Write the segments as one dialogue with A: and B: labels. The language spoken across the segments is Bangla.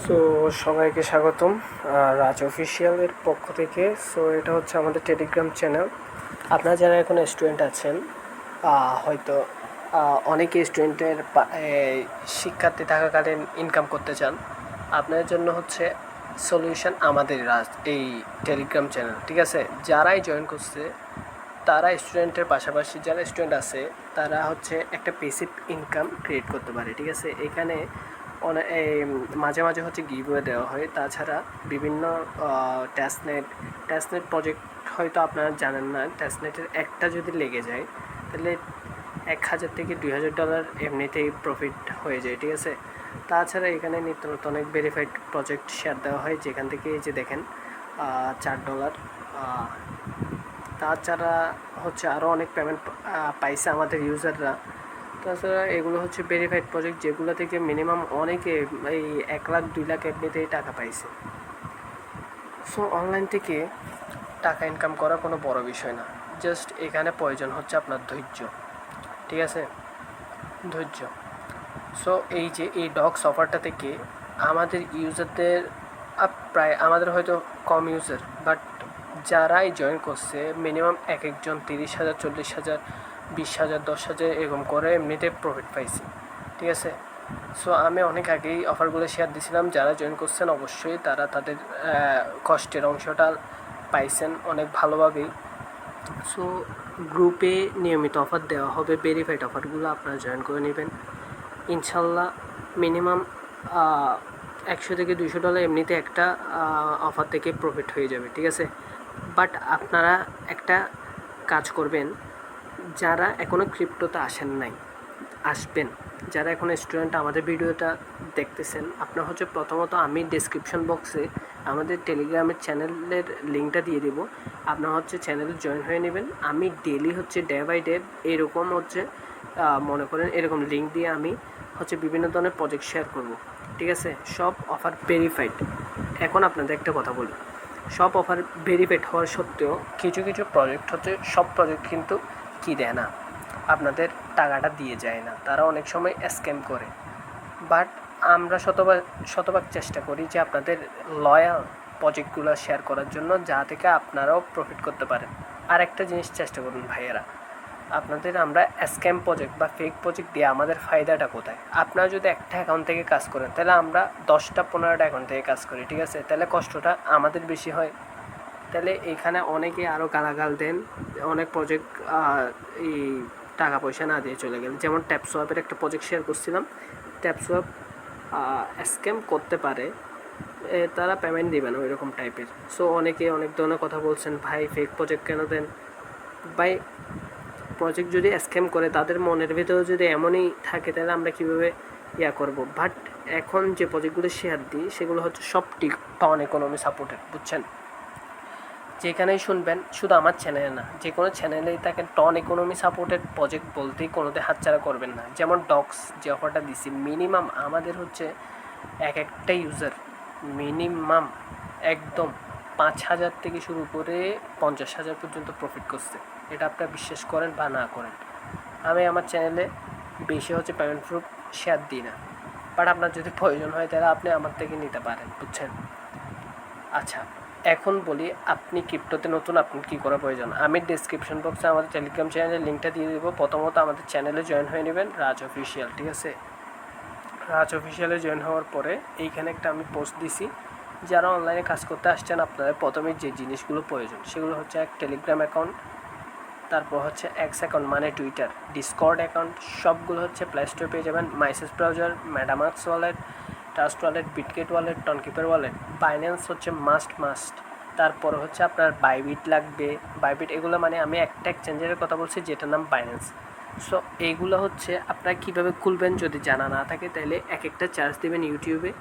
A: সো সবাইকে স্বাগতম রাজ অফিসিয়ালের পক্ষ থেকে। সো এটা হচ্ছে আমাদের টেলিগ্রাম চ্যানেল। আপনারা যারা এখন স্টুডেন্ট আছেন, হয়তো অনেকে স্টুডেন্টের শিক্ষার্থী থাকাকালীন ইনকাম করতে চান, আপনাদের জন্য হচ্ছে সলিউশন আমাদের রাজ এই টেলিগ্রাম চ্যানেল। ঠিক আছে, যারাই জয়েন করছে তারা স্টুডেন্টের পাশাপাশি যারা স্টুডেন্ট আছে তারা হচ্ছে একটা পেসিভ ইনকাম ক্রিয়েট করতে পারে। ঠিক আছে, এখানে মাঝে মাঝে হচ্ছে গিভওয়ে দেওয়া হয়। তাছাড়া বিভিন্ন টেস্টনেট প্রজেক্ট হয়তো আপনারা জানেন না। টেস্টনেটের একটা যদি লেগে যায় তাহলে $1000 থেকে $2000 এমনিতেই প্রফিট হয়ে যায়। ঠিক আছে, তাছাড়া এখানে নিত্য নতুন অনেক ভেরিফাইড প্রজেক্ট শেয়ার দেওয়া হয়, যেখান থেকে এই যে দেখেন $4। তাছাড়া হচ্ছে আরও অনেক পেমেন্ট পাইছে আমাদের ইউজাররা। তাছাড়া এগুলো হচ্ছে ভেরিফাইড প্রজেক্ট, যেগুলো থেকে মিনিমাম অনেকে এই 1 লাখ 2 লাখ এমনিতেই টাকা পাইছে। সো অনলাইন থেকে টাকা ইনকাম করা কোনো বড় বিষয় না, জাস্ট এখানে প্রয়োজন হচ্ছে আপনার ধৈর্য। ঠিক আছে, ধৈর্য। সো এই যে এই ডক্স অফারটা থেকে আমাদের ইউজারদের প্রায় আমাদের হয়তো কম ইউজার, বাট যারাই জয়েন করছে মিনিমাম এক একজন 30,000 40,000 20,000 10,000 এরকম করে এমনিতে প্রফিট পাইছি। ঠিক আছে, সো আমি অনেক আগেই অফারগুলো শেয়ার দিয়েছিলাম। যারা জয়েন করছেন অবশ্যই তারা তাদের কষ্টের অংশটা পাইছেন অনেক ভালোভাবেই। সো গ্রুপে নিয়মিত অফার দেওয়া হবে, ভেরিফাইড অফারগুলো আপনারা জয়েন করে নেবেন। ইনশাল্লাহ মিনিমাম $100 থেকে $200 এমনিতে একটা অফার থেকে প্রফিট হয়ে যাবে। ঠিক আছে, বাট আপনারা একটা কাজ করবেন, যারা এখনও ক্রিপ্টোতে আসেন নাই আসবেন, যারা এখন স্টুডেন্ট আমাদের ভিডিওটা দেখতেছেন, আপনার হচ্ছে প্রথমত আমি ডেসক্রিপশন বক্সে আমাদের টেলিগ্রামের চ্যানেলের লিঙ্কটা দিয়ে দেবো। আপনার হচ্ছে চ্যানেলে জয়েন হয়ে নেবেন। আমি ডেলি হচ্ছে ডে বাই ডে এরকম হচ্ছে মনে করেন এরকম লিঙ্ক দিয়ে আমি হচ্ছে বিভিন্ন ধরনের প্রজেক্ট শেয়ার করব। ঠিক আছে, সব অফার ভেরিফাইড। এখন আপনাদের একটা কথা বলি, সব অফার ভেরিফাইড হওয়ার সত্ত্বেও কিছু কিছু প্রজেক্ট হচ্ছে, সব প্রজেক্ট কিন্তু কি দেয় না, আপনাদের টাকাটা দিয়ে যায় না, তারা অনেক সময় স্ক্যাম করে। বাট আমরা শতভাগ চেষ্টা করি যে আপনাদের লয়াল প্রজেক্টগুলো শেয়ার করার জন্য, যা থেকে আপনারাও প্রফিট করতে পারেন। আর একটা জিনিস চেষ্টা করুন ভাইয়েরা, আপনাদের আমরা স্ক্যাম প্রজেক্ট বা ফেক প্রজেক্ট দিয়ে আমাদের ফায়দাটা কোথায়? আপনারা যদি একটা অ্যাকাউন্ট থেকে কাজ করেন, তাহলে আমরা 10-15টা অ্যাকাউন্ট থেকে কাজ করি। ঠিক আছে, তাহলে কষ্টটা আমাদের বেশি হয়। তাহলে এখানে অনেকে আরও গালাগাল দেন, অনেক প্রজেক্ট এই টাকা পয়সা না দিয়ে চলে গেল। যেমন ট্যাপসোয়াপের একটা প্রজেক্ট শেয়ার করছিলাম, ট্যাপসোয়াপ স্ক্যাম করতে পারে, তারা পেমেন্ট দেবে না ওই রকম টাইপের। সো অনেকে অনেক ধরনের কথা বলছেন, ভাই ফেক প্রজেক্ট কেন দেন? ভাই প্রজেক্ট যদি স্ক্যাম করে, তাদের মনের ভেতরে যদি এমনই থাকে, তাহলে আমরা কীভাবে করব? বাট এখন যে প্রজেক্টগুলো শেয়ার দিই সেগুলো হচ্ছে সব টন ইকোনমি সাপোর্টেড, বুঝছেন? যেখানেই শুনবেন, শুধু আমার চ্যানেলে না, যে কোনো চ্যানেলেই থাকেন, টন ইকোনমি সাপোর্টেড প্রজেক্ট বলতেই কোনোতে হাতছাড়া করবেন না। যেমন ডক্স যে অফারটা দিছি, মিনিমাম আমাদের হচ্ছে এক একটা ইউজার মিনিমাম একদম 5,000 থেকে শুরু করে 50,000 পর্যন্ত প্রফিট করছে। এটা আপনারা বিশ্বাস করেন বা না করেন, আমি আমার চ্যানেলে বেশি হচ্ছে পেমেন্ট প্রুফ শেয়ার দিই না, বাট আপনার যদি প্রয়োজন হয় তাহলে আপনি আমার থেকে নিতে পারেন, বুঝছেন? আচ্ছা, এখন বলি আপনি ক্রিপ্টোতে নতুন, আপনি কী করা প্রয়োজন? আমি ডেসক্রিপশন বক্সে আমাদের টেলিগ্রাম চ্যানেলের লিঙ্কটা দিয়ে দেবো। প্রথমত আমাদের চ্যানেলে জয়েন হয়ে নেবেন, রাজ অফিসিয়াল। ঠিক আছে, রাজ অফিসিয়ালে জয়েন হওয়ার পরে এইখানে একটা আমি পোস্ট দিছি, যারা অনলাইনে কাজ করতে আসছেন আপনাদের প্রথমে যে জিনিসগুলো প্রয়োজন সেগুলো হচ্ছে এক টেলিগ্রাম অ্যাকাউন্ট, তারপর হচ্ছে এক্স অ্যাকাউন্ট মানে টুইটার, ডিসকর্ড অ্যাকাউন্ট, সবগুলো হচ্ছে প্লে স্টোরে পেয়ে যাবেন। Mises browser, MetaMask wallet, Trust wallet, Bitget wallet, Tonkeeper wallet, Binance হচ্ছে মাস্ট। তারপর হচ্ছে আপনার বাইবিট লাগবে, বাইবিট এগুলো মানে আমি একটা এক্সচেঞ্জের কথা বলছি যেটার নাম বাইন্যান্স। সো এইগুলো হচ্ছে আপনারা কীভাবে খুলবেন যদি জানা না থাকে, তাহলে এক একটা চার্জ দেবেন ইউটিউবে,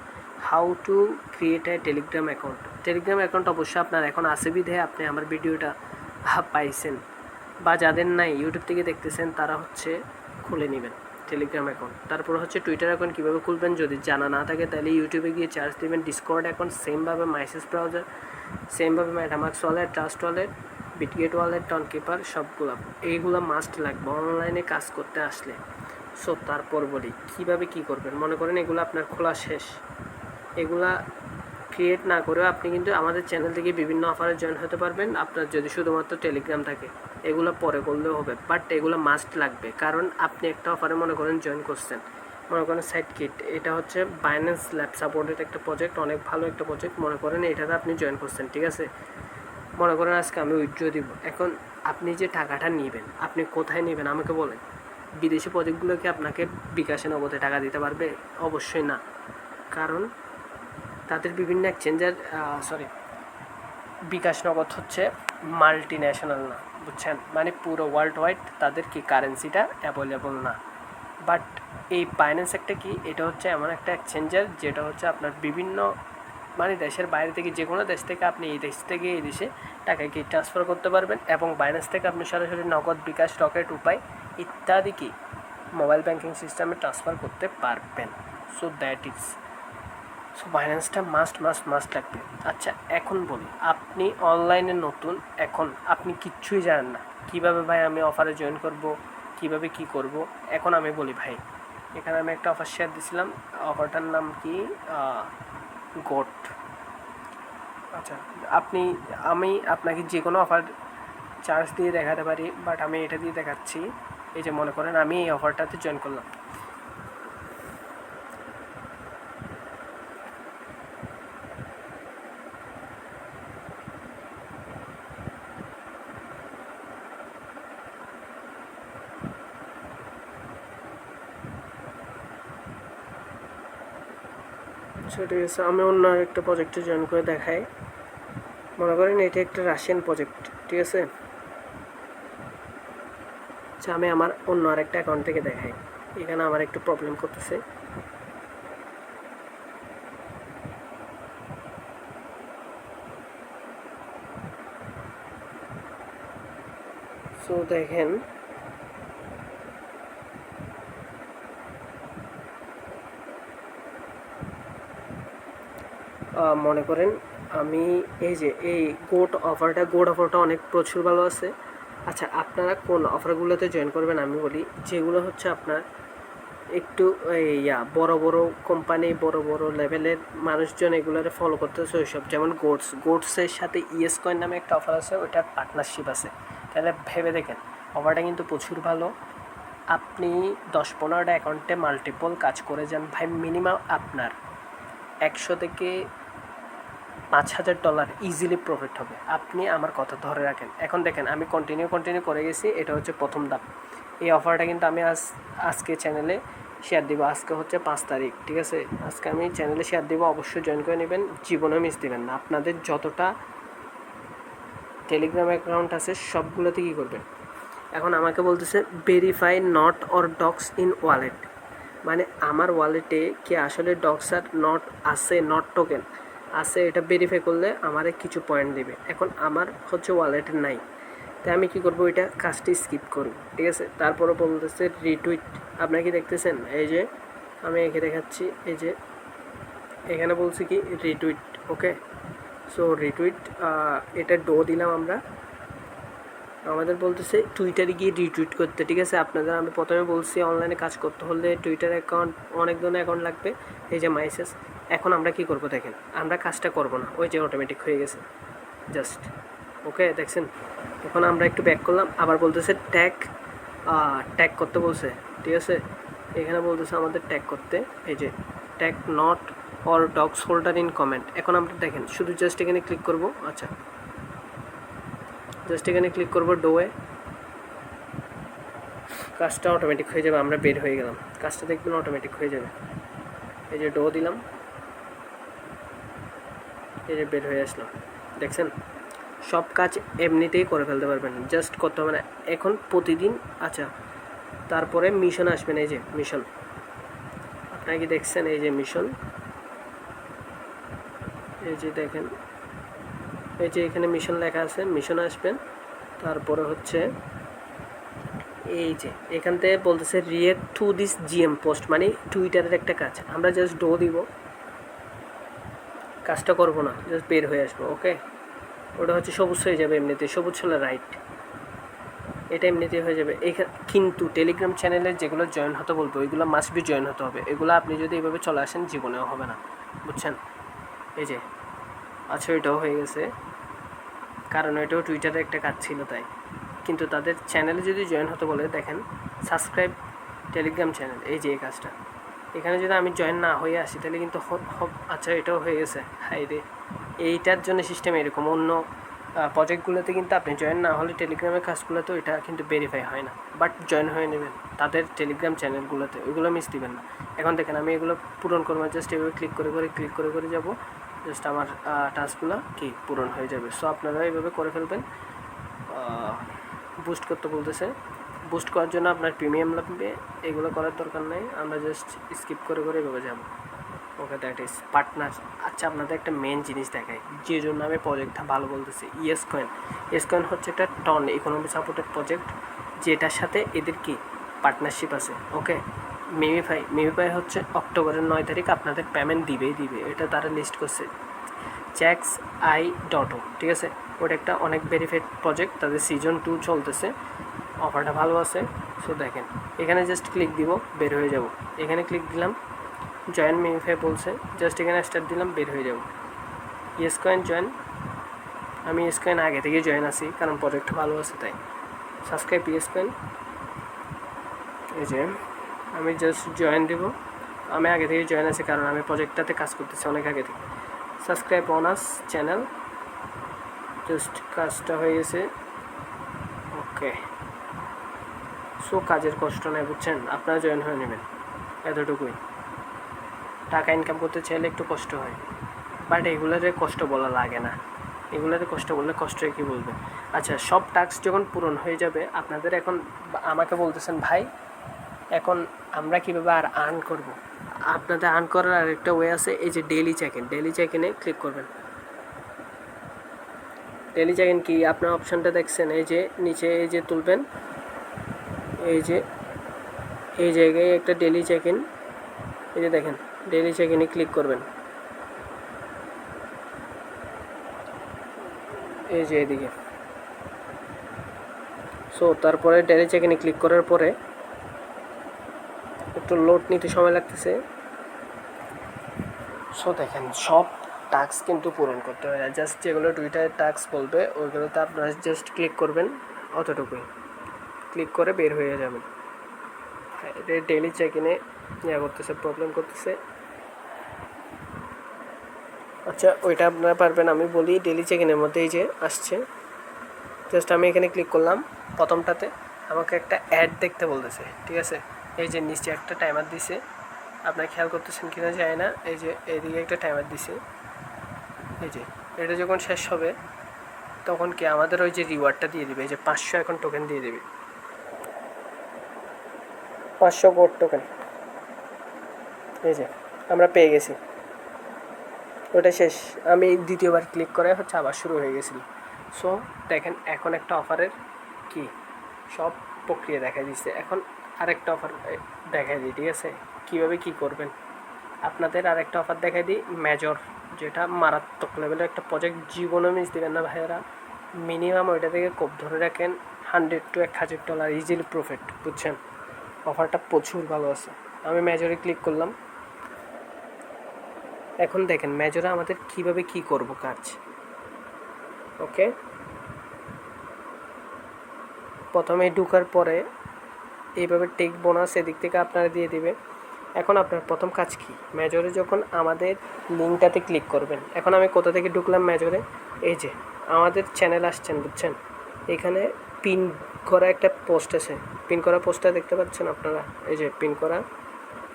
A: how to create a Telegram account. Telegram account অবশ্যই আপনার এখন আসে বিধে আপনি আমার ভিডিওটা পাইছেন, বা যাদের নাই ইউটিউব থেকে দেখতেছেন তারা হচ্ছে খুলে নেবেন টেলিগ্রাম অ্যাকাউন্ট। তারপর হচ্ছে টুইটার অ্যাকাউন্ট কীভাবে খুলবেন যদি জানা না থাকে, তাহলে ইউটিউবে গিয়ে চার্জ দেবেন ডিসকর্ড অ্যাকাউন্ট, সেমভাবে মাইসেস ব্রাউজার, সেমভাবে MetaMask wallet, Trust wallet, Bitget wallet, Tonkeeper, সবগুলো এইগুলো মাস্ট লাগবে অনলাইনে কাজ করতে আসলে। সো তারপর বলি কীভাবে কী করবেন। মনে করেন এগুলো আপনার খোলা শেষ, এগুলা ক্রিয়েট না করেও আপনি কিন্তু আমাদের চ্যানেল থেকে বিভিন্ন অফারে জয়েন হতে পারবেন, আপনার যদি শুধুমাত্র টেলিগ্রাম থাকে। এগুলো পরে করলেও হবে, বাট এগুলো মাস্ট লাগবে, কারণ আপনি একটা অফারে মনে করেন জয়েন করছেন, মনে করেন সাইট কিট, এটা হচ্ছে বাইন্যান্স ল্যাব সাপোর্টেড একটা প্রজেক্ট, অনেক ভালো একটা প্রজেক্ট, মনে করেন এটাতে আপনি জয়েন করছেন, ঠিক আছে। মনে করেন আজকে আমি উইথড্র দিব, এখন আপনি যে টাকাটা নেবেন আপনি কোথায় নেবেন আমাকে বলেন। বিদেশি প্রজেক্টগুলো কি আপনাকে বিকাশে নগদে টাকা দিতে পারবে? অবশ্যই না, কারণ তাদের বিভিন্ন এক্সচেঞ্জার বিকাশ নগদ হচ্ছে মাল্টি ন্যাশনাল না, বুঝছেন, মানে পুরো ওয়ার্ল্ড ওয়াইড তাদের কি কারেন্সিটা অ্যাভেলেবল না। বাট এই বাইন্যান্স একটা কি, এটা হচ্ছে এমন একটা এক্সচেঞ্জার যেটা হচ্ছে আপনার বিভিন্ন মানে দেশের বাইরে থেকে, যে কোনো দেশ থেকে আপনি এই দেশ থেকে এই দেশে টাকা কি ট্রান্সফার করতে পারবেন, এবং বাইন্যান্স থেকে আপনি সরাসরি নগদ, বিকাশ, রকেট, উপায় ইত্যাদি কি মোবাইল ব্যাঙ্কিং সিস্টেমে ট্রান্সফার করতে পারবেন। সো দ্যাট ইজ, সো বাইন্যান্সটা মাস্ট লাগবে। আচ্ছা এখন বলি, আপনি অনলাইনে নতুন, এখন আপনি কিচ্ছুই জানেন না কীভাবে ভাই আমি অফারে জয়েন করব, কীভাবে কি করব। এখন আমি বলি ভাই, এখানে আমি একটা অফার শেয়ার দিছিলাম, অফারটার নাম কি গোট। আচ্ছা আমি আপনাকে যে কোনো অফার চার্জ দিয়ে দেখাতে পারি, বাট আমি এটা দিয়ে দেখাচ্ছি। এই যে মনে করেন আমি এই অফারটাতে জয়েন করলাম, ঠিক আছে। আমি অন্য আরেকটা প্রজেক্টে জয়েন করে দেখাই। মনে করেন এটা একটা রাশিয়ান প্রজেক্ট, ঠিক আছে। আচ্ছা আমি আমার অন্য আরেকটা অ্যাকাউন্ট থেকে দেখাই, এখানে আমার একটু প্রবলেম করতেছে। সো দেখেন, মনে করেন আমি এই যে এই গোট অফারটা অনেক প্রচুর ভালো আছে। আচ্ছা আপনারা কোন অফারগুলোতে জয়েন করবেন আমি বলি, যেগুলো হচ্ছে আপনার একটু বড় বড় কোম্পানি, বড় বড় লেভেলের মানুষজন এগুলোরে ফলো করতেছে ওইসব, যেমন গোটসের সাথে ইএস কয়েন নামে একটা অফার আছে, ওইটার পার্টনারশিপ আছে। তাহলে ভেবে দেখেন, অফারটা কিন্তু প্রচুর ভালো। আপনি 10-15টা অ্যাকাউন্টে মাল্টিপল কাজ করে যান ভাই, মিনিমাম আপনার 100 থেকে $5,000 ইজিলি প্রফিট হবে। আপনি আমার কথা ধরে রাখেন। এখন দেখেন আমি কন্টিনিউ করে গেছি, এটা হচ্ছে প্রথম ধাপ। এই অফারটা কিন্তু আমি আজকে চ্যানেলে শেয়ার দিব, আজকে হচ্ছে 5 তারিখ, ঠিক আছে। আজকে আমি চ্যানেলে শেয়ার দিব, অবশ্যই জয়েন করে নেবেন, জীবনেও মিস দেবেন না। আপনাদের যতটা টেলিগ্রাম অ্যাকাউন্ট আছে সবগুলোতে কী করবেন, এখন আমাকে বলতেছে verify not or docs in wallet, মানে আমার ওয়ালেটে কি আসলে ডক্স আর নট আছে, নট টোকেন আছে, এটা ভেরিফাই করলে আমারে কিছু পয়েন্ট দেবে। এখন আমার হচ্ছে ওয়ালেটে নাই, তাই আমি কী করবো, এটা কাজটি স্কিপ করব, ঠিক আছে। তারপরে বলতেছে রিটুইট, আপনারা কি দেখতেছেন, এই যে আমি এঁকে দেখাচ্ছি, এই যে এখানে বলছি কি রিটুইট, ওকে। সো রিটুইট, এটা দিলাম আমরা, আমাদের বলতেছে টুইটারে গিয়ে রিটুইট করতে, ঠিক আছে। আপনাদের আমি প্রথমে বলছি অনলাইনে কাজ করতে হলে টুইটার অ্যাকাউন্ট, অনেক ধরনের অ্যাকাউন্ট লাগবে, এই যে মাইসেস। এখন আমরা কি করব দেখেন, আমরা কাজটা করব না, ওই যে অটোমেটিক হয়ে গেছে জাস্ট, ওকে দেখছেন। এখন আমরা একটু ব্যাক করলাম, আবার বলতেছে ট্যাগ করতে বলছে, ঠিক আছে। এখানে বলতেছে আমাদের ট্যাগ করতে, এই যে tag not or dogs holder in comment. এখন আমরা দেখেন শুধু জাস্ট এখানে ক্লিক করব, আচ্ছা জাস্ট এখানে ক্লিক করব ডোয়ে, কাজটা অটোমেটিক হয়ে যাবে, আমরা বের হয়ে গেলাম, কাজটা দেখবেন অটোমেটিক হয়ে যাবে। এই যে দিলাম, এই যে বের হয়ে আসলাম, দেখছেন। সব কাজ এমনিতেই করে ফেলতে পারবেন, জাস্ট করতে হবে না এখন প্রতিদিন। আচ্ছা তারপরে মিশন আসবেন, এই যে মিশন, আপনারা কি দেখছেন, এই যে মিশন, এই যে দেখেন, এই যে এখানে মিশন লেখা আছে, মিশন আসবেন। তারপরে হচ্ছে এই যে এখান থেকে বলতেছে react to this GM post, মানে টুইটারের একটা কাজ, আমরা জাস্ট দিব, কাজটা করবো না, জাস্ট বের হয়ে আসবো, ওকে। ওটা হচ্ছে সবুজ হয়ে যাবে এমনিতে, সবুজ হলে রাইট, এটা এমনিতেই হয়ে যাবে। এখানে কিন্তু টেলিগ্রাম চ্যানেলে যেগুলো জয়েন হতে বলবে ওইগুলো মাস্ট বি জয়েন হতে হবে, এগুলো আপনি যদি এইভাবে চলে আসেন জীবনেও হবে না। বুঝছেন? এই যে আচ্ছা এটাও হয়ে গেছে, কারণ এটাও টুইটারে একটা কাজ ছিল তাই। কিন্তু তাদের চ্যানেলে যদি জয়েন হতে বলে দেখেন সাবস্ক্রাইব টেলিগ্রাম চ্যানেল, এই যে এই কাজটা, এখানে যদি আমি জয়েন না হয়ে আসি তাহলে কিন্তু আচ্ছা এটাও হয়ে গেছে। হাই রে, এইটার জন্য সিস্টেম এরকম। অন্য প্রজেক্টগুলোতে কিন্তু আপনি জয়েন না হলে টেলিগ্রামের কাজগুলোতে ওইটা কিন্তু ভেরিফাই হয় না, বাট জয়েন হয়ে নেবেন তাদের টেলিগ্রাম চ্যানেলগুলোতে, ওইগুলো মিস দিবেন না। এখন দেখেন আমি এগুলো পূরণ করবো, জাস্ট এভাবে ক্লিক করে যাবো, জাস্ট আমার টাস্কগুলো কি পূরণ হয়ে যাবে। সো আপনারা এইভাবে করে ফেলবেন। বুস্ট করতে বলতেছে, বুস্ট করার জন্য আপনার প্রিমিয়াম লাগবে, এগুলো করার দরকার নেই, আমরা জাস্ট স্কিপ করে এভাবে যাবো। ওকে, দ্যাট ইজ পার্টনার। আচ্ছা আপনাদের একটা মেন জিনিস দেখায়, যে জন্য আমি প্রজেক্টটা ভালো বলতেছি, ইয়েস কয়েন হচ্ছে একটা টন ইকোনমি সাপোর্টেড প্রজেক্ট, যেটার সাথে এদের কি পার্টনারশিপ আছে। ওকে, মিমিফাই হচ্ছে অক্টোবরের 9 তারিখ আপনাদের পেমেন্ট দিবে, এটা তারা লিস্ট করছে চ্যাক্স আই ডটও, ঠিক আছে। ওটা একটা অনেক ভেরিফাইড প্রজেক্ট, তাদের সিজন 2 চলতেছে, অফারটা ভালো আছে। সো দেখেন এখানে জাস্ট ক্লিক দিব, বের হয়ে যাব। এখানে ক্লিক দিলাম, জয়েন মিমিফাই বলছে, জাস্ট এখানে স্টার্ট দিলাম, বের হয়ে যাব। ইয়েস কয়েন জয়েন, আমি ইয়েস কয়েন আগে থেকে জয়েন আছি কারণ প্রজেক্ট ভালো আছে তাই। সাবস্ক্রাইব ইয়েস কয়েন, এই যে আমি জাস্ট জয়েন দেব, আমি আগে থেকে জয়েন আছি কারণ আমি প্রজেক্টটাতে কাজ করতেছি অনেক আগে থেকে। সাবস্ক্রাইব অনার্স চ্যানেল, জাস্ট কাজটা হয়ে গেছে। ওকে, সো কাজের কষ্ট নেই, বুঝছেন, আপনারা জয়েন হয়ে নেবেন, এতটুকুই। টাকা ইনকাম করতে চাইলে একটু কষ্ট হয়, বাট এগুলোরে কষ্ট বলা লাগে না, এগুলোরে কষ্ট বললে কষ্ট কী বলবে। আচ্ছা, সব টাস্ক যখন পূরণ হয়ে যাবে আপনাদের, এখন আমাকে বলতেছেন ভাই এখন আমরা কীভাবে আর আর্ন করব। আপনাদের আর্ন করার আরেকটা ওয়ে আছে, এই যে ডেইলি চেক ইনে ক্লিক করবেন। ডেইলি চেক ইন কি, আপনার অপশানটা দেখছেন, এই যে নিচে এই যে তুলবেন, এই যে এই জায়গায় একটা ডেইলি চেক ইন, এই যে দেখেন ডেইলি চেক ইনে ক্লিক করবেন, এই যে এদিকে। সো তারপরে ডেইলি চেক ইনে ক্লিক করার পরে একটু লোড নিতে সময় লাগতেছে। সো দেখেন সব টাস্ক কিন্তু পূরণ করতে হয় না, জাস্ট যেগুলো টুইটারে টাস্ক বলবে ওইগুলোতে আপনারা জাস্ট ক্লিক করবেন, অতটুকুই। ক্লিক করে বের হয়ে যাবেন। ডেইলি চেক ইনে করতেছে, প্রবলেম করতেছে। আচ্ছা ওইটা আপনারা পারবেন, আমি বলি ডেইলি চেক ইনের মধ্যে এই যে আসছে, জাস্ট আমি এখানে ক্লিক করলাম, প্রথমটাতে আমাকে একটা অ্যাড দেখতে বলতেছে, ঠিক আছে। এই যে নিচে একটা টাইমার দিছে, আপনারা খেয়াল করতেছেন কিনা যায় না, এই যে এইদিকে একটা টাইমার দিছে, এই যে এটা যখন শেষ হবে তখন কি আমাদের ওই যে রিওয়ার্ডটা দিয়ে দেবে, এই যে 500 এখন টোকেন দিয়ে দেবে, 500 গোল্ড টোকেন, এই যে আমরা পেয়ে গেছি। ওটা শেষ, আমি দ্বিতীয়বার ক্লিক করে হচ্ছে আবার শুরু হয়ে গেছিল। সো দেখেন এখন একটা অফারের কি সব প্রক্রিয়া দেখা দিচ্ছে, এখন আরেকটা অফার দেখাই দিই, ঠিক আছে, কীভাবে কী করবেন। আপনাদের আরেকটা অফার দেখাই দিই, মেজর, যেটা মারাত্মক লেভেলের একটা প্রজেক্ট, জীবনে মিস দেবেন না ভাইয়েরা। মিনিমাম ওইটা থেকে কোপ ধরে রাখেন $100 to $1000 ইজিলি প্রফিট, বুঝছেন। অফারটা প্রচুর ভালো আছে। আমি মেজরে ক্লিক করলাম, এখন দেখেন মেজরে আমাদের কিভাবে কি করব কাজ। ওকে, প্রথমে ঢোকার পরে এইভাবে টেক বোনাস এদিক থেকে আপনারা দিয়ে দিবে। এখন আপনার প্রথম কাজ কি, মেজরে যখন আমাদের লিঙ্কটাতে ক্লিক করবেন, এখন আমি কোথা থেকে ঢুকলাম মেজরে, এই যে আমাদের চ্যানেল আসছেন, বুঝছেন, এখানে পিন করা একটা পোস্ট আছে, পিন করা পোস্টটা দেখতে পাচ্ছেন আপনারা, এই যে পিন করা,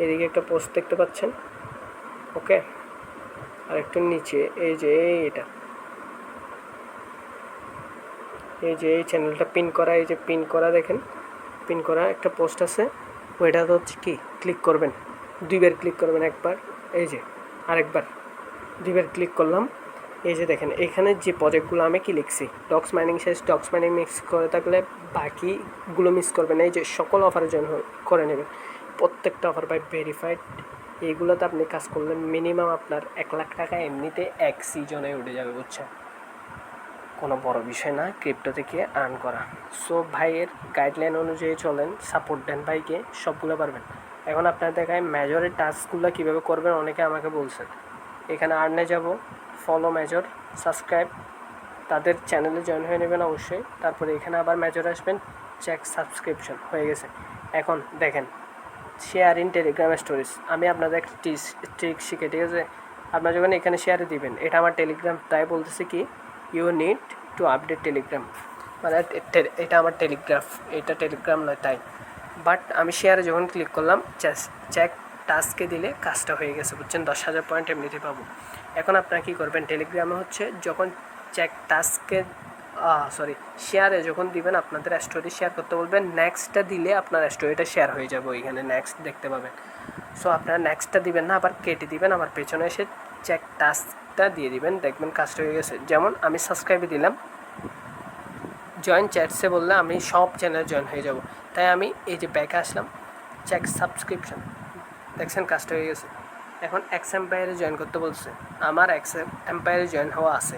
A: এদিকে একটা পোস্ট দেখতে পাচ্ছেন। ওকে, আর একটু নিচে এই যে এটা, এই যে এই চ্যানেলটা পিন করা, এই যে পিন করা দেখেন, পিন করা একটা পোস্ট আছে, ওইটা হচ্ছে কি ক্লিক করবেন, 2বার ক্লিক করবেন, একবার এই যে আরেকবার 2বার ক্লিক করলাম। এই যে দেখেন এখানে যে প্রজেক্টগুলো আমি কি লিখছি, ডক্স মাইনিং শেষ, ডক্স মাইনিং মিক্স করে থাকলে বাকিগুলো মিস করবেন, এই যে সকল অফারের জন্য করে নেবেন, প্রত্যেকটা অফার বাই ভেরিফাইড। এইগুলোতে আপনি কাজ করলে মিনিমাম আপনার $1,00,000 এমনিতে এক সিজনে উঠে যাবে, বুঝছেন, কোনো বড় বিষয় না ক্রিপ্টো থেকে আর্ন করা। সো ভাইয়ের গাইডলাইন অনুযায়ী চলেন, সাপোর্ট দেন ভাইকে, সবগুলো পারবেন। এখন আপনার দেখায় মেজরের টাস্কগুলো কীভাবে করবেন, অনেকে আমাকে বলছেন এখানে আর্নে যাব, ফলো মেজর, সাবস্ক্রাইব, তাদের চ্যানেলে জয়েন হয়ে নেবেন অবশ্যই। তারপরে এখানে আবার মেজর আসবেন, চেক সাবস্ক্রিপশন হয়ে গেছে। এখন দেখেন শেয়ার ইন টেলিগ্রাম স্টোরিজ, আমি আপনাদের একটা ট্রিক শিখে, ঠিক আছে? আপনারা যখন এখানে শেয়ারে দিবেন, এটা আমার টেলিগ্রাম তাই বলতেছে কি you need to update Telegram, মানে এটা আমার টেলিগ্রাফ, এটা টেলিগ্রাম নয় তাই। বাট আমি শেয়ারে যখন ক্লিক করলাম, চেক টাস্কে দিলে কাজটা হয়ে গেছে, বুঝছেন? 10,000 পয়েন্ট এমনিতে পাবো। এখন আপনারা কী করবেন, টেলিগ্রামে হচ্ছে যখন চেক টাস্কে শেয়ারে যখন দিবেন, আপনাদের স্টোরি শেয়ার করতে বলবেন, নেক্সটটা দিলে আপনার স্টোরিটা শেয়ার হয়ে যাবে, ওইখানে নেক্সট দেখতে পাবেন। সো আপনারা নেক্সটটা দিবেন না, আবার কেটে দিবেন, আমার পেছনে এসে চেক টাস্কটা দিয়ে দিবেন, দেখবেন কাজটা হয়ে গেছে। যেমন আমি সাবস্ক্রাইবে দিলাম, জয়েন চ্যাটসে বললে আমি সব চ্যানেলে জয়েন হয়ে যাব, তাই আমি এই যে ব্যাকে আসলাম, চেক সাবস্ক্রিপশন, দেখছেন কাজটা হয়ে গেছে। এখন এক্স এম্পায়ারে জয়েন করতে বলছে, আমার এক্স এম্পায়ারে জয়েন হওয়া আছে,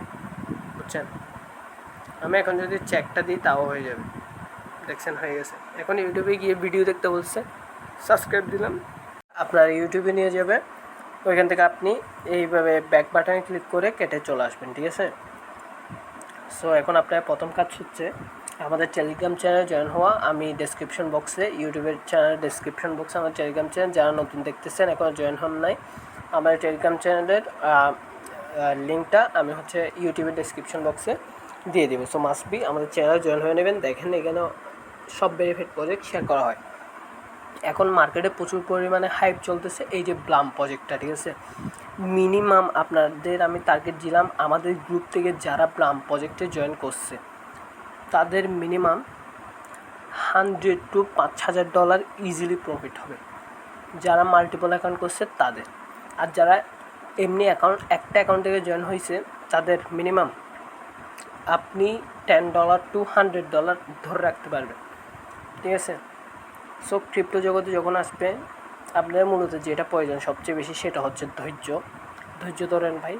A: বুঝছেন? আমি এখন যদি চেকটা দিই তাও হয়ে যাবে, দেখছেন হয়ে গেছে। এখন ইউটিউবে গিয়ে ভিডিও দেখতে বলছে, সাবস্ক্রাইব দিলাম, আপনার ইউটিউবে নিয়ে যাবে, ওইখান থেকে আপনি এইভাবে ব্যাক বাটনে ক্লিক করে কেটে চলে আসবেন, ঠিক আছে? সো এখন আপনার প্রথম কাজ হচ্ছে আমাদের টেলিগ্রাম চ্যানেলে জয়েন হওয়া। আমি ডেসক্রিপশন বক্সে, ইউটিউবের চ্যানেল ডেসক্রিপশন বক্সে আমার টেলিগ্রাম চ্যানেল, যারা নতুন দেখতেছেন এখনও জয়েন হন নাই, আমার টেলিগ্রাম চ্যানেলের লিঙ্কটা আমি হচ্ছে ইউটিউবের ডেসক্রিপশন বক্সে দিয়ে দেবো। সো মাস্ট বি আমাদের চ্যানেল জয়েন হয়ে নেবেন। দেখেন এখানে সব ভেরিফাইড প্রজেক্ট শেয়ার করা হয়। এখন মার্কেটে প্রচুর পরিমাণে হাইপ চলতেছে এই যে ব্লাম প্রজেক্টটা, ঠিক আছে? মিনিমাম আপনাদের আমি টার্গেট দিলাম, আমাদের গ্রুপ থেকে যারা ব্লাম প্রজেক্টে জয়েন করছে তাদের মিনিমাম $100 to $5,000 ইজিলি প্রফিট হবে, যারা মাল্টিপল অ্যাকাউন্ট করছে তাদের। আর যারা এমনি অ্যাকাউন্ট, একটা অ্যাকাউন্ট থেকে জয়েন হয়েছে, তাদের মিনিমাম আপনি $10 to $100 ধরে রাখতে পারবেন, ঠিক আছে? সো ক্রিপ্টো জগতে যখন আসবে, আপনাদের মূলত যেটা প্রয়োজন সবচেয়ে বেশি সেটা হচ্ছে ধৈর্য ধরেন ভাই,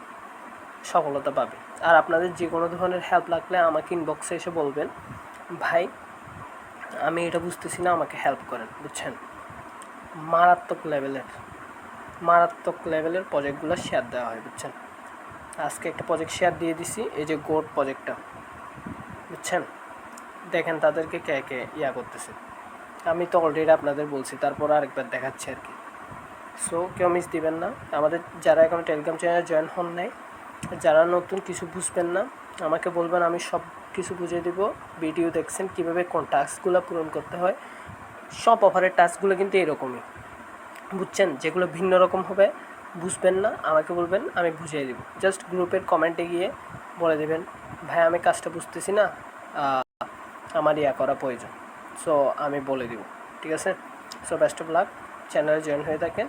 A: সফলতা পাবে। আর আপনাদের যে কোনো ধরনের হেল্প লাগলে আমাকে ইনবক্সে এসে বলবেন, ভাই আমি এটা বুঝতেছি না, আমাকে হেল্প করেন, বুঝছেন? মারাত্মক লেভেলের প্রজেক্টগুলো শেয়ার দেওয়া হয়, বুঝছেন? আজকে একটা প্রজেক্ট শেয়ার দিয়ে দিছি, এই যে গোড প্রজেক্টটা, বুঝছেন? দেখেন তাদেরকে কে কে করতেছে, আমি তো অলরেডি আপনাদের বলছি, তারপর আরেকবার দেখাচ্ছি আর কি। সো কেউ মিস দিবেন না। আমাদের যারা এখন টেলিগ্রাম চ্যানেলে জয়েন হন নাই, যারা নতুন কিছু বুঝবেন না, আমাকে বলবেন, আমি সব কিছু বুঝিয়ে দেব। ভিডিও দেখছেন কীভাবে কোন টাস্কগুলো পূরণ করতে হয়, সব অফারের টাস্কগুলো কিন্তু এরকমই, বুঝছেন? যেগুলো ভিন্ন রকম হবে, বুঝবেন না, আমাকে বলবেন, আমি বুঝিয়ে দেব। জাস্ট গ্রুপের কমেন্টে গিয়ে বলে দেবেন, ভাই আমি কাজটা বুঝতেছি না, আমার করা প্রয়োজন। সো আমি বলে দিব, ঠিক আছে? সো বেস্ট অফ লাক, চ্যানেলে জয়েন হয়ে থাকেন,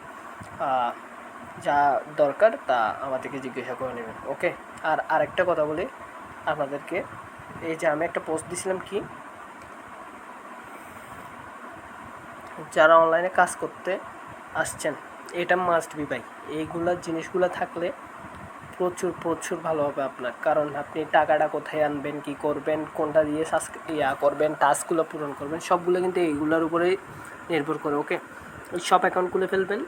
A: যা দরকার তা আমাদেরকে জিজ্ঞাসা করে নেবেন, ওকে? আর আরেকটা কথা বলি আপনাদেরকে, এই যে আমি একটা পোস্ট দিয়েছিলাম কি, যারা অনলাইনে কাজ করতে আসছেন, এটা মাস্ট বি ভাই, এইগুলা জিনিসগুলো থাকলে প্রচুর ভালো হবে আপনার। কারণ আপনি টাকাটা কোথায় আনবেন, কি করবেন, কোনটা দিয়ে করবেন, টাস্কগুলো পূরণ করবেন, সবগুলো কিন্তু এইগুলোর উপরেই নির্ভর করে, ওকে? সব অ্যাকাউন্ট খুলে ফেলবেন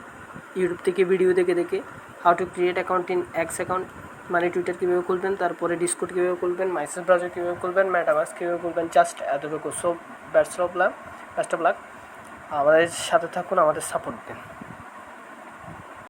A: ইউটিউব থেকে ভিডিও দেখে how to create account in x account, মানে টুইটার কীভাবে খুলবেন, তারপরে ডিসকর্ড কীভাবে খুলবেন, মাইসেস ব্রাউজার কীভাবে খুলবেন, মেটাভার্স কীভাবে খুলবেন, জাস্ট এতটুকু। সো বেস্ট অফ লাক, আমাদের সাথে থাকুন, আমাদের সাপোর্ট দিন।